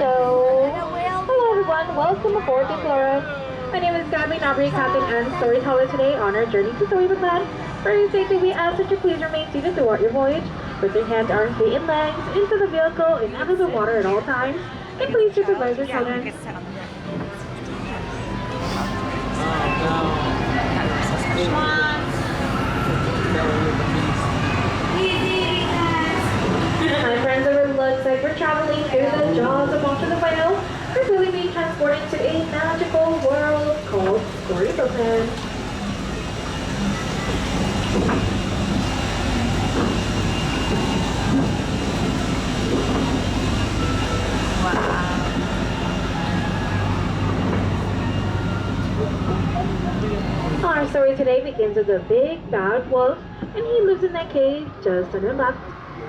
Hello everyone, welcome aboard the Flora. My name is Gabby, Nabri, Captain and Storyteller today on our journey to Storybook Land. Very safely, we ask that you please remain seated throughout your voyage, with your hands, arms, feet, and legs into the vehicle and out of the water at all times, and please supervise your children. My friends, it looks like we're traveling through the jaws of Monster the Whale. We're really being transported to a magical world called Storybook Land. Our story today begins with a big bad wolf, and he lives in that cave just on our left.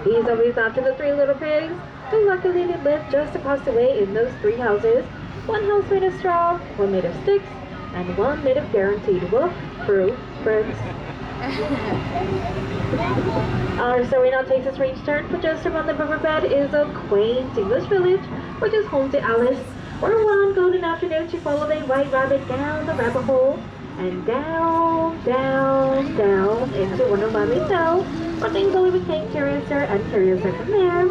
He's always after the three little pigs, but luckily they live just across the way in those three houses. One house made of straw, one made of sticks, and one made of guaranteed wolf-proof bricks. Our story now takes a strange turn, but just around the riverbed is a quaint English village, which is home to Alice, where one golden afternoon she followed a white rabbit down the rabbit hole, and down, down, down into one of Mommy's cell, where things only became curiouser and curiouser from there.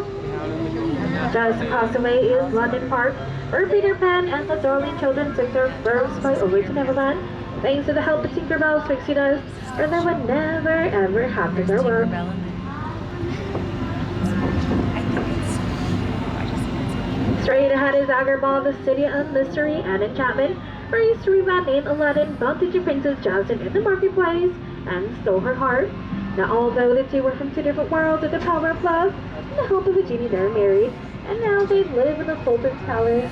Just across the way is London Park, where Peter Pan and the darling children took their first flight over to Neverland, thanks to the help of Tinkerbell's pixie dust, or they would never ever have to their work. Straight ahead is Agrabah, the city of mystery and enchantment, where a street rat named Aladdin bumped into Princess Jasmine in the marketplace and stole her heart. Now, although the two were from two different worlds with the power of love and the help of a genie, they're married, and now they live in the Sultan's palace.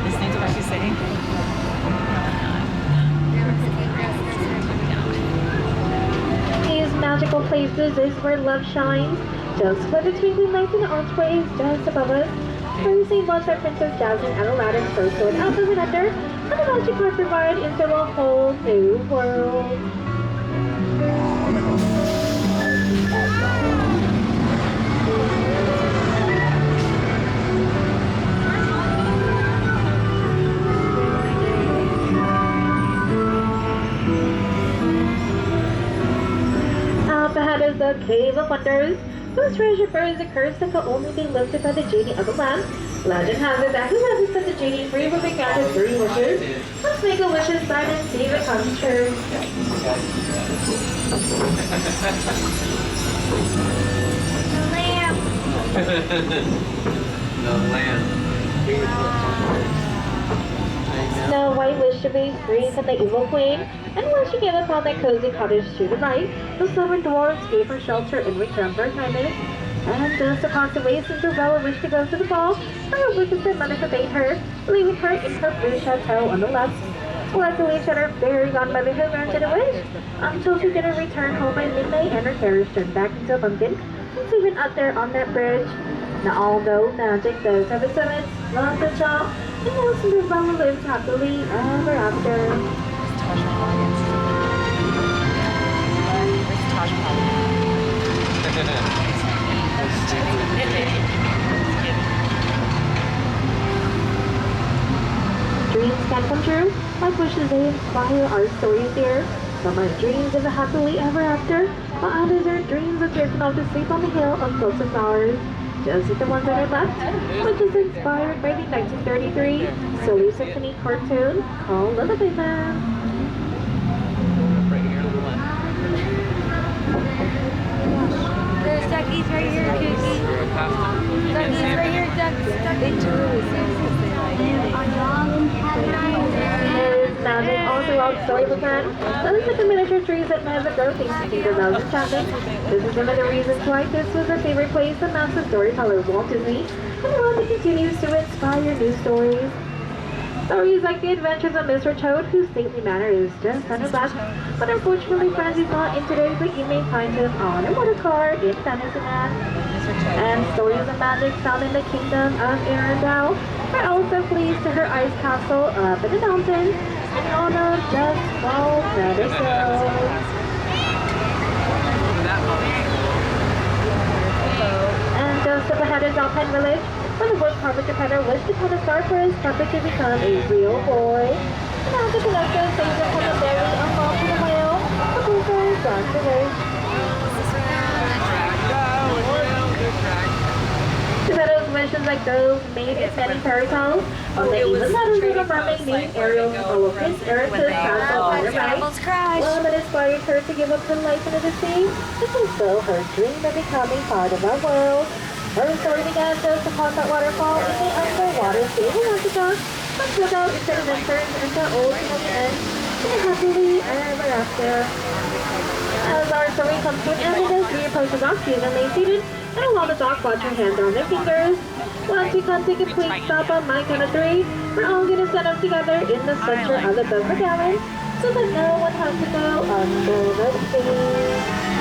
Listening to what she's saying. These magical places is where love shines, just where the twinkling lights in the archways just above us. Where you see much that Princess Jasmine and Aladdin first went out of the under, and the magic carpet ride into a whole new world. Up ahead is the Cave of Wonders, whose treasure bears a curse that can only be lifted by the genie of a lamp. Legend has it that whoever set the genie free will be granted 3 wishes. Let's make a wish inside and see if it comes true. The lamp. The lamp. Snow White wished to be free from the evil queen, and when she came upon that cozy cottage to the right, the silver dwarves gave her shelter in return for her kindness. And just across the way, Cinderella wished to go to the ball, and her wicked mother forbade her, leaving her in her blue chateau on the left. Luckily, she had her fairy godmother who granted a wish, until she didn't return home by midnight and her carriage turned back into a pumpkin, and even up there on that bridge. Now, although magic does have its limits, love the child, and now Cinderella lives happily ever after. Dreams can come true. My wishes they inspire our stories here. Some are dreams of a happily ever after, while others are dreams of drifting off to sleep on the hill of close flowers. Just like the ones on our left, which is inspired by the 1933 Silly Symphony cartoon called Lullaby Man. There's duckies right here, Kiki. Duckies right here, ducks. There's magic all throughout Storybook Land. Those are the miniature trees that never grow thanks to Tinkerbell's enchantment. This is one of the reasons why this was our favorite place of master storyteller Walt Disney, and one that continues to inspire new stories. Stories like the adventures of Mr. Toad, whose stately manner is just on his lap, but unfortunately friends is not in today, but you may find him on a motor car in Fantasyland. And stories of magic found in the kingdom of Arendelle, where Elsa flees to her ice castle up in the mountains, and Anna just falls rather slow. And Just up ahead is Alpine Village, where the wood carpenter peddler wished upon a star for his trumpet to become a real boy. Now the conductor saves him from the berry and falls to the whale. The cooper runs away. Geppetto's wishes like those made in many fairy tales. On the even had a little mermaid named Ariel, all of Prince Eric's castle on her right. Well, that inspired her to give up her life into the sea to fulfill her dream of becoming part of our world. Her story began just upon that waterfall in the underwater sea of Africa, but took out its adventures into ultimately end in a happily ever after. As our story comes to an end, as we approach the dock, she is remain seated, and along the dock, watch her hands on their fingers. Once we come to a complete stop on my count of 3, we're all going to stand up together in the center of the boat for gallon, so that no one has to go under the sea.